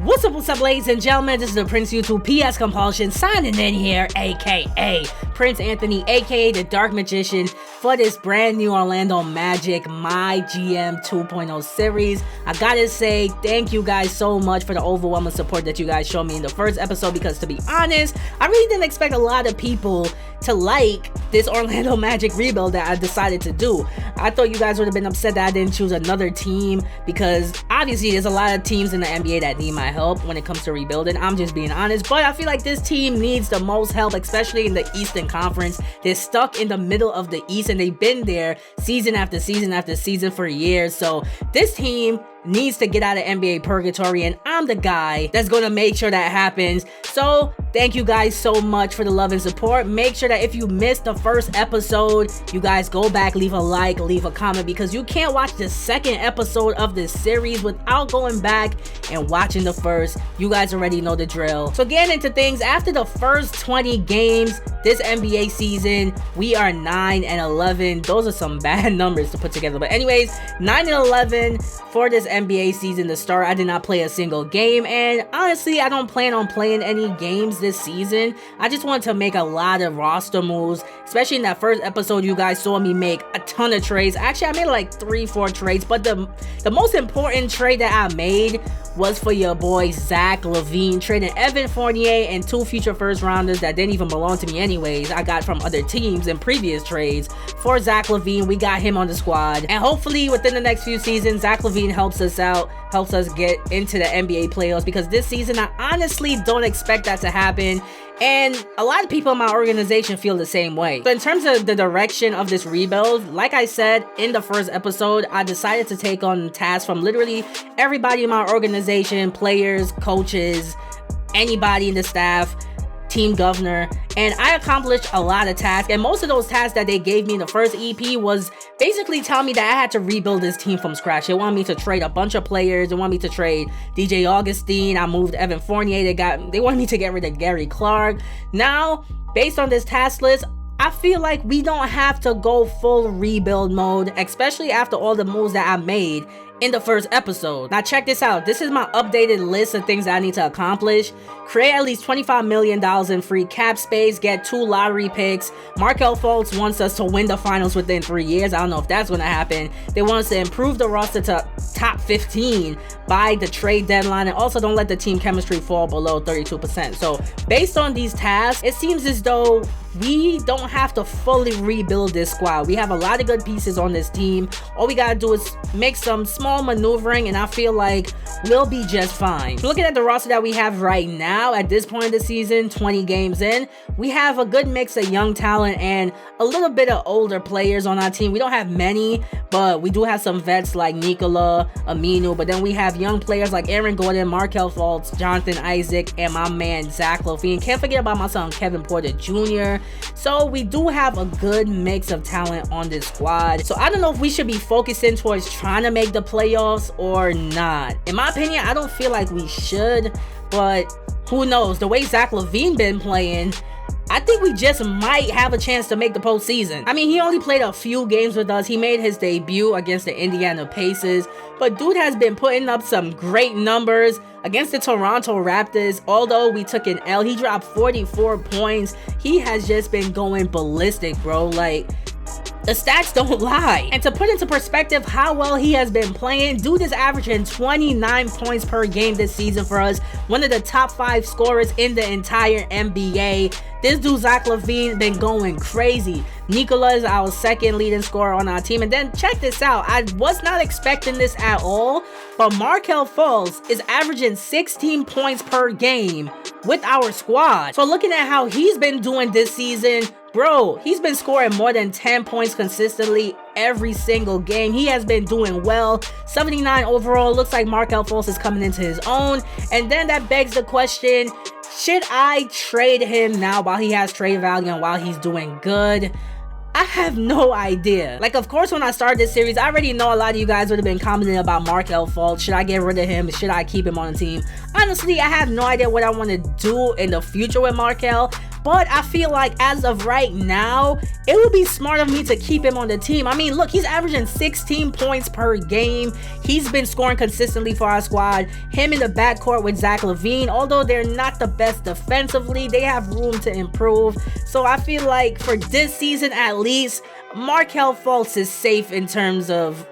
What's up, ladies and gentlemen? This is the Prince YouTube PS Compulsion signing in here, aka Prince Anthony, aka the Dark Magician, for this brand new Orlando Magic Mygm 2.0 series. I gotta say, thank you guys so much for the overwhelming support that you guys showed me in the first episode, because to be honest, I really didn't expect a lot of people to like this Orlando Magic rebuild that I decided to do. I thought you guys would have been upset that I didn't choose another team, because obviously there's a lot of teams in the NBA that need my help when it comes to rebuilding. I'm just being honest, but I feel like this team needs the most help, especially in the Eastern Conference. They're stuck in the middle of the East, and they've been there season after season after season for years. So this team needs to get out of NBA purgatory, and I'm the guy that's gonna make sure that happens. So thank you guys so much for the love and support. Make sure that if you missed the first episode, you guys go back, leave a like, leave a comment, because you can't watch the second episode of this series without going back and watching the first. You guys already know the drill. So getting into things, after the first 20 games this NBA season, we are 9-11. Those are some bad numbers to put together, but anyways, 9-11 for this NBA season to start. I did not play a single game, and honestly, I don't plan on playing any games this season. I just want to make a lot of roster moves, especially in that first episode. You guys saw me make a ton of trades. Actually, I made like 3-4 trades, but the most important trade that I made was for your boy Zach LaVine, trading Evan Fournier and 2 future first rounders that didn't even belong to me anyways. I got from other teams in previous trades for Zach LaVine. We got him on the squad, and hopefully within the next few seasons, Zach LaVine helps us out, helps us get into the NBA playoffs, because this season I honestly don't expect that to happen. And a lot of people in my organization feel the same way. So in terms of the direction of this rebuild, like I said in the first episode, I decided to take on tasks from literally everybody in my organization, players, coaches, anybody in the staff, team governor, and I accomplished a lot of tasks. And most of those tasks that they gave me in the first EP was basically telling me that I had to rebuild this team from scratch. They wanted me to trade a bunch of players. They wanted me to trade DJ Augustine. I moved Evan Fournier. They wanted me to get rid of Gary Clark. Now, based on this task list, I feel like we don't have to go full rebuild mode, especially after all the moves that I made in the first episode. Now check this out. This is my updated list of things that I need to accomplish. Create at least $25 million in free cap space. Get 2 lottery picks. Markelle Fultz wants us to win the finals within 3 years. I don't know if that's going to happen. They want us to improve the roster to top 15 by the trade deadline, and also don't let the team chemistry fall below 32%. So based on these tasks, it seems as though we don't have to fully rebuild this squad. We have a lot of good pieces on this team. All we gotta do is make some small maneuvering, and I feel like we'll be just fine. Looking at the roster that we have right now at this point of the season, 20 games in, we have a good mix of young talent and a little bit of older players on our team. We don't have many, but we do have some vets like Nikola, Aminu, but then we have young players like Aaron Gordon, Markelle Fultz, Jonathan Isaac, and my man Zach LaVine. Can't forget about my son Kevin Porter Jr. So we do have a good mix of talent on this squad. So I don't know if we should be focusing towards trying to make the playoffs or not. In my opinion, I don't feel like we should, but who knows? The way Zach LaVine been playing, I think we just might have a chance to make the postseason. I mean, he only played a few games with us. He made his debut against the Indiana Pacers, but dude has been putting up some great numbers against the Toronto Raptors. Although we took an L, he dropped 44 points. He has just been going ballistic, bro. Like, the stats don't lie. And to put into perspective how well he has been playing, dude is averaging 29 points per game this season for us. One of the top 5 scorers in the entire NBA. This dude, Zach LaVine, been going crazy. Nikola is our second leading scorer on our team. And then check this out. I was not expecting this at all, but Markelle Fultz is averaging 16 points per game with our squad. So looking at how he's been doing this season, bro, he's been scoring more than 10 points consistently every single game. He has been doing well. 79 overall. Looks like Markelle Fultz is coming into his own. And then that begs the question, should I trade him now while he has trade value and while he's doing good? I have no idea. Like, of course, when I started this series, I already know a lot of you guys would have been commenting about Markelle Fultz. Should I get rid of him? Should I keep him on the team? Honestly, I have no idea what I want to do in the future with Markelle. But I feel like as of right now, it would be smart of me to keep him on the team. I mean, look, he's averaging 16 points per game. He's been scoring consistently for our squad. Him in the backcourt with Zach LaVine, although they're not the best defensively, they have room to improve. So I feel like for this season at least, Markelle Fultz is safe in terms of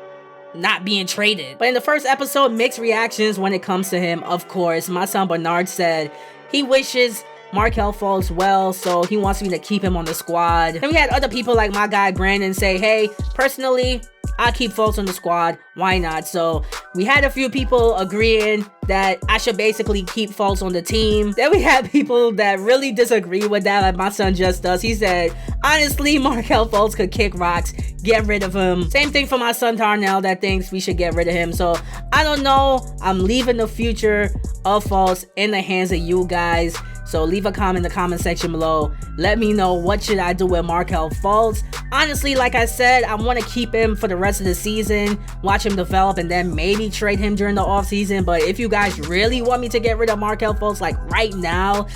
not being traded. But in the first episode, mixed reactions when it comes to him. Of course, my son Bernard said he wishes Markelle Fultz well, so he wants me to keep him on the squad. And we had other people like my guy Brandon say, hey, personally, I'll keep Fultz on the squad. Why not? So we had a few people agreeing that I should basically keep Fultz on the team. Then we had people that really disagree with that, like my son just does. He said, honestly, Markelle Fultz could kick rocks. Get rid of him. Same thing for my son Darnell that thinks we should get rid of him. So I don't know. I'm leaving the future of Fultz in the hands of you guys. So leave a comment in the comment section below. Let me know what should I do with Markelle Fultz. Honestly, like I said, I want to keep him for the rest of the season, watch him develop, and then maybe trade him during the offseason. But if you guys really want me to get rid of Markelle Fultz like right now,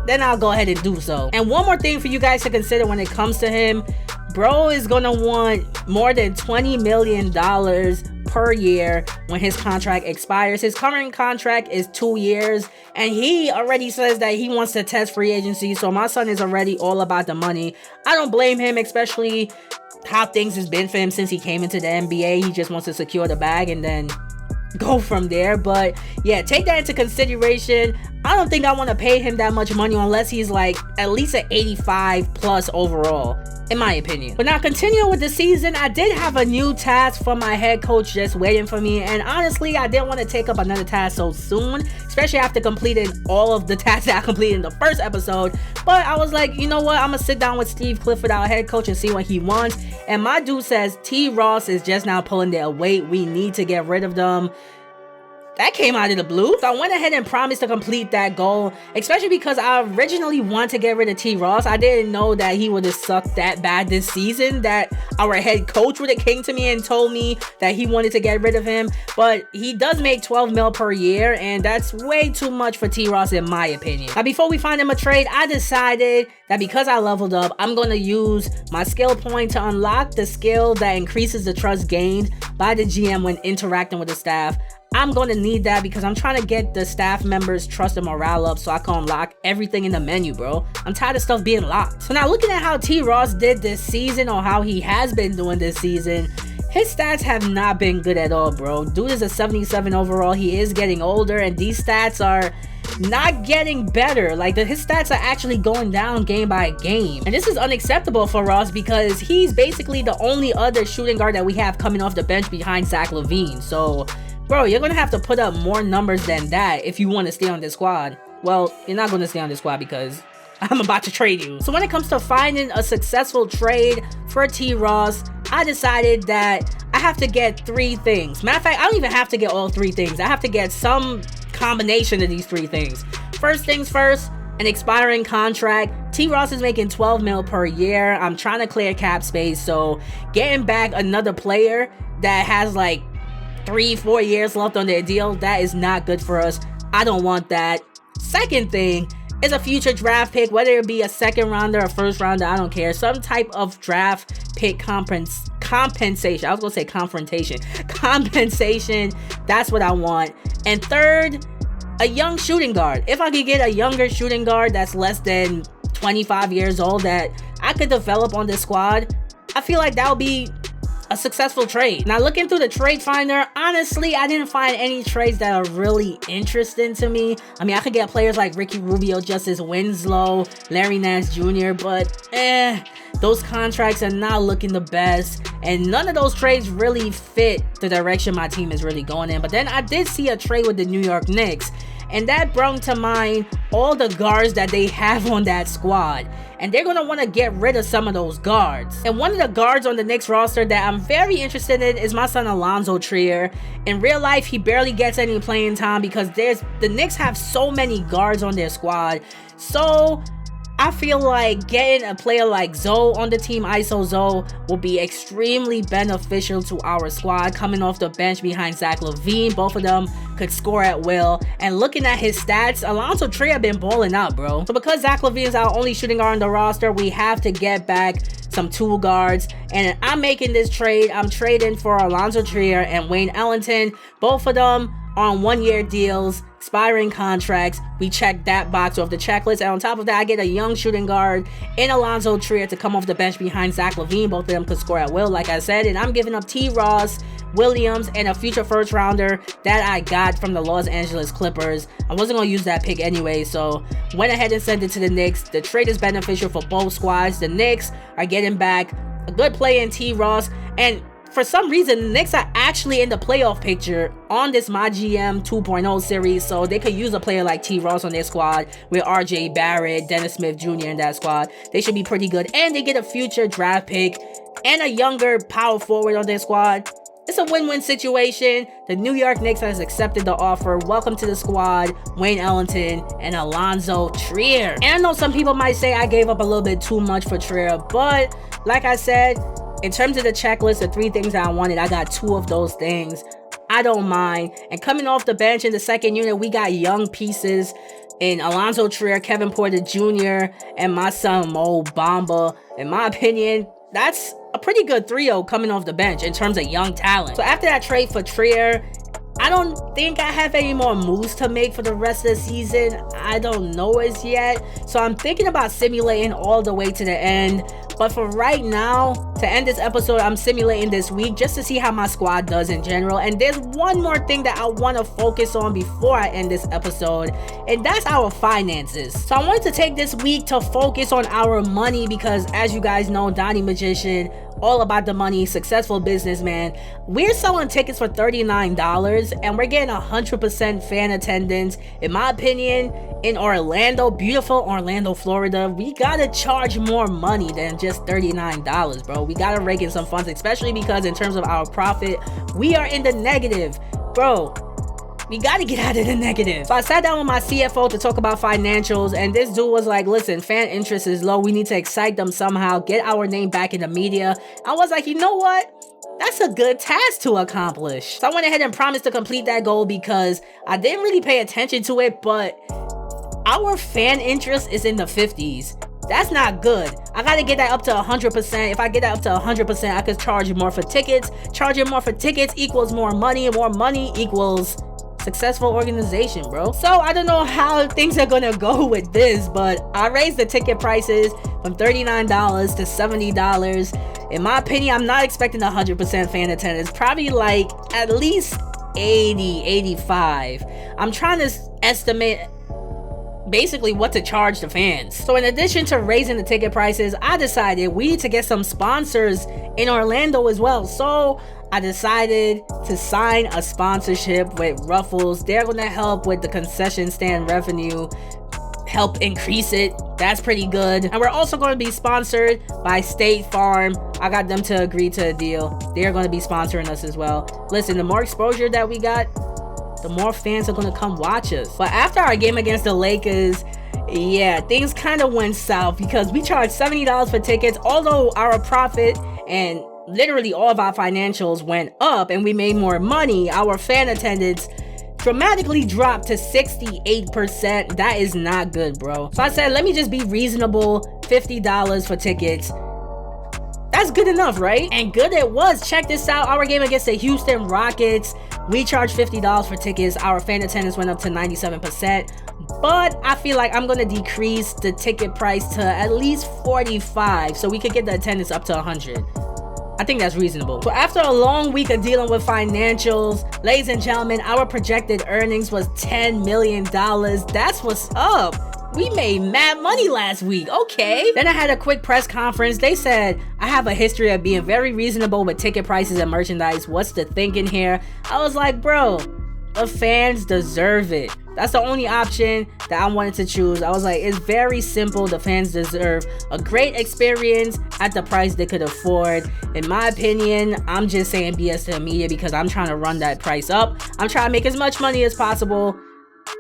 then I'll go ahead and do so. And one more thing for you guys to consider when it comes to him. Bro is gonna want more than $20 million per year when his contract expires. His current contract is 2 years, and he already says that he wants to test free agency. So my son is already all about the money. I don't blame him, especially how things has been for him since he came into the NBA. He just wants to secure the bag and then go from there. But yeah, take that into consideration. I don't think I want to pay him that much money unless he's like at least an 85 plus overall, in my opinion. But now continuing with the season, I did have a new task from my head coach just waiting for me, and honestly I didn't want to take up another task so soon, especially after completing all of the tasks that I completed in the first episode. But I was like, you know what, I'm gonna sit down with Steve Clifford, our head coach, and see what he wants. And my dude says T. Ross is just now pulling their weight. We need to get rid of them. That came out of the blue. So I went ahead and promised to complete that goal, especially because I originally wanted to get rid of T. Ross. I didn't know that he would have sucked that bad this season, that our head coach would have came to me and told me that he wanted to get rid of him. But he does make 12 mil per year, and that's way too much for T. Ross in my opinion. Now before we find him a trade, I decided that because I leveled up, I'm going to use my skill point to unlock the skill that increases the trust gained by the GM when interacting with the staff. I'm going to need that because I'm trying to get the staff members' trust and morale up so I can unlock everything in the menu, bro. I'm tired of stuff being locked. So now looking at how T. Ross did this season, or how he has been doing this season, his stats have not been good at all, bro. Dude is a 77 overall. He is getting older, and these stats are not getting better. Like his stats are actually going down game by game, and this is unacceptable for Ross because he's basically the only other shooting guard that we have coming off the bench behind Zach LaVine. So bro, you're gonna have to put up more numbers than that if you want to stay on this squad. Well, you're not gonna stay on this squad because I'm about to trade you. So when it comes to finding a successful trade for T. Ross, I decided that I have to get 3 things. Matter of fact, I don't even have to get all 3 things. I have to get some combination of these 3 things. First things first, an expiring contract. T. Ross is making 12 mil per year. I'm trying to clear cap space, so getting back another player that has like 3-4 years left on their deal, that is not good for us. I don't want that. Second thing is a future draft pick, whether it be a second rounder or first rounder, I don't care. Some type of draft pick compensation. I was gonna say confrontation. Compensation, that's what I want. And third, a young shooting guard. If I could get a younger shooting guard that's less than 25 years old that I could develop on this squad, I feel like that would be a successful trade. Now looking through the trade finder, honestly, I didn't find any trades that are really interesting to me. I mean, I could get players like Ricky Rubio, Justice Winslow, Larry Nance Jr., but those contracts are not looking the best, and none of those trades really fit the direction my team is really going in. But then I did see a trade with the New York Knicks, and that brought to mind all the guards that they have on that squad, and they're going to want to get rid of some of those guards. And one of the guards on the Knicks roster that I'm very interested in is my son Alonzo Trier. In real life, he barely gets any playing time because the Knicks have so many guards on their squad. So I feel like getting a player like Zoe on the team, ISO Zoe, will be extremely beneficial to our squad, coming off the bench behind Zach LaVine. Both of them could score at will. And looking at his stats, Alonzo Trier been balling out, bro. So because Zach LaVine is our only shooting guard on the roster, we have to get back some tool guards. And I'm making this trade. I'm trading for Alonzo Trier and Wayne Ellington. Both of them on 1-year deals, expiring contracts. We check that box off the checklist, and on top of that, I get a young shooting guard in Alonzo Trier to come off the bench behind Zach LaVine. Both of them could score at will, like I said, and I'm giving up T. Ross, Williams, and a future first rounder that I got from the Los Angeles Clippers. I wasn't going to use that pick anyway, so went ahead and sent it to the Knicks. The trade is beneficial for both squads. The Knicks are getting back a good player in T. Ross, and for some reason, the Knicks are actually in the playoff picture on this Mygm 2.0 series, so they could use a player like T. Ross on their squad with RJ Barrett, Dennis Smith Jr. in that squad. They should be pretty good, and they get a future draft pick and a younger power forward on their squad. It's a win-win situation. The New York Knicks has accepted the offer. Welcome to the squad, Wayne Ellington and Alonzo Trier. And I know some people might say I gave up a little bit too much for Trier, but like I said, in terms of the checklist, the 3 things that I wanted, I got 2 of those things. I don't mind. And coming off the bench in the second unit, we got young pieces in Alonzo Trier, Kevin Porter Jr., and my son Mo Bamba. In my opinion, that's a pretty good trio coming off the bench in terms of young talent. So after that trade for Trier, I don't think I have any more moves to make for the rest of the season. I don't know as yet. So I'm thinking about simulating all the way to the end. But for right now, to end this episode, I'm simulating this week just to see how my squad does in general. And there's one more thing that I want to focus on before I end this episode, and that's our finances. So I wanted to take this week to focus on our money because, as you guys know, Donnie Magician, all about the money, successful businessman. We're selling tickets for $39 and we're getting 100% fan attendance. In my opinion, in Orlando, beautiful Orlando, Florida, we gotta charge more money than just $39, bro. We gotta rake in some funds, especially because in terms of our profit, we are in the negative, bro. We gotta get out of the negative. So I sat down with my CFO to talk about financials, and this dude was like, listen, fan interest is low. We need to excite them somehow, get our name back in the media. I was like, you know what? That's a good task to accomplish. So I went ahead and promised to complete that goal because I didn't really pay attention to it, but our fan interest is in the 50s. That's not good. I gotta get that up to 100%. If I get that up to 100%, I could charge more for tickets. Charging more for tickets equals more money, and more money equals successful organization, bro. So I don't know how things are gonna go with this, but I raised the ticket prices from $39 to $70. In my opinion, I'm not expecting 100% fan attendance. Probably like at least 80, 85. I'm trying to estimate basically what to charge the fans. So in addition to raising the ticket prices, I decided we need to get some sponsors in Orlando as well. So I decided to sign a sponsorship with Ruffles. They're gonna help with the concession stand revenue, help increase it. That's pretty good. And we're also going to be sponsored by State Farm. I got them to agree to a deal. They're going to be sponsoring us as well. Listen, the more exposure that we got, the more fans are going to come watch us. But after our game against the Lakers, yeah, things kind of went south because we charged $70 for tickets, although our profit and literally all of our financials went up and we made more money. Our fan attendance dramatically dropped to 68%. That is not good, bro. So I said, let me just be reasonable. $50 for tickets. That's good enough, right? And good it was. Check this out. Our game against the Houston Rockets, we charged $50 for tickets. Our fan attendance went up to 97%. But I feel like I'm going to decrease the ticket price to at least 45 so we could get the attendance up to 100. I think that's reasonable. So after a long week of dealing with financials, ladies and gentlemen, our projected earnings was $10 million. That's what's up. We made mad money last week. Okay. Then I had a quick press conference. They said, I have a history of being very reasonable with ticket prices and merchandise. What's the thinking here? I was like, bro, the fans deserve it. That's the only option that I wanted to choose. I was like, it's very simple. The fans deserve a great experience at the price they could afford. In my opinion, I'm just saying BS to the media because I'm trying to run that price up. I'm trying to make as much money as possible.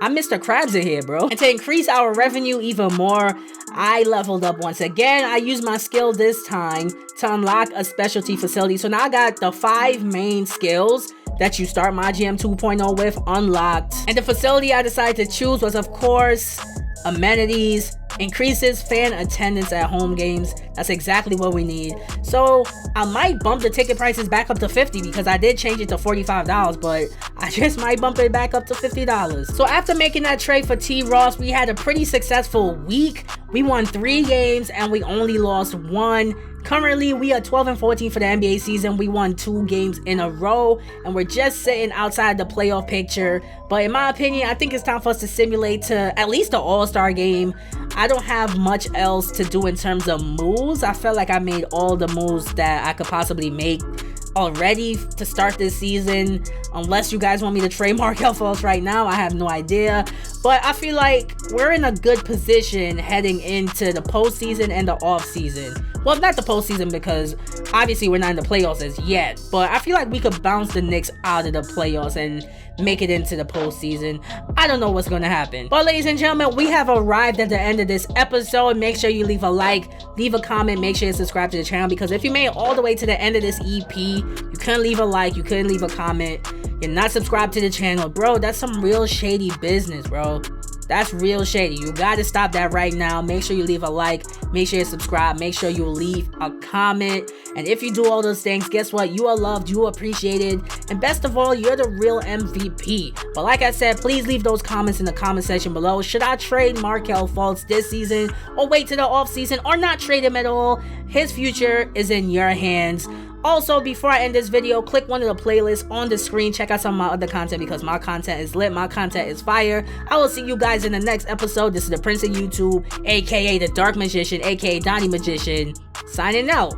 I'm Mr. Krabs in here, bro. And to increase our revenue even more, I leveled up once again. I used my skill this time to unlock a specialty facility. So now I got the 5 main skills that you start Mygm 2.0 with unlocked. And the facility I decided to choose was, of course, amenities. Increases fan attendance at home games. That's exactly what we need. So I might bump the ticket prices back up to $50 because I did change it to $45, but I just might bump it back up to $50. So after making that trade for T. Ross, we had a pretty successful week. We won 3 games and we only lost 1. Currently, we are 12-14 for the NBA season. We won 2 games in a row, and we're just sitting outside the playoff picture. But in my opinion, I think it's time for us to simulate to at least the All-Star game. I don't have much else to do in terms of moves. I felt like I made all the moves that I could possibly make already to start this season. Unless you guys want me to trade Markelle Fultz right now, I have no idea. But I feel like we're in a good position heading into the postseason and the off season. Well, not the postseason because obviously we're not in the playoffs as yet, but I feel like we could bounce the Knicks out of the playoffs and make it into the postseason. I don't know what's going to happen. But ladies and gentlemen, we have arrived at the end of this episode. Make sure you leave a like, leave a comment, make sure you subscribe to the channel, because if you made it all the way to the end of this EP, you couldn't leave a like, you couldn't leave a comment, you're not subscribed to the channel, bro. That's some real shady business, bro. That's real shady. You gotta stop that right now. Make sure you leave a like, make sure you subscribe, make sure you leave a comment. And if you do all those things, guess what? You are loved, you are appreciated, and best of all, you're the real MVP. But like I said, please leave those comments in the comment section below. Should I trade Markelle Fultz this season, or wait to the off season, or not trade him at all? His future is in your hands. Also, before I end this video, click one of the playlists on the screen. Check out some of my other content because my content is lit. My content is fire. I will see you guys in the next episode. This is the Prince of YouTube, aka the Dark Magician, aka Donnie Magician, signing out.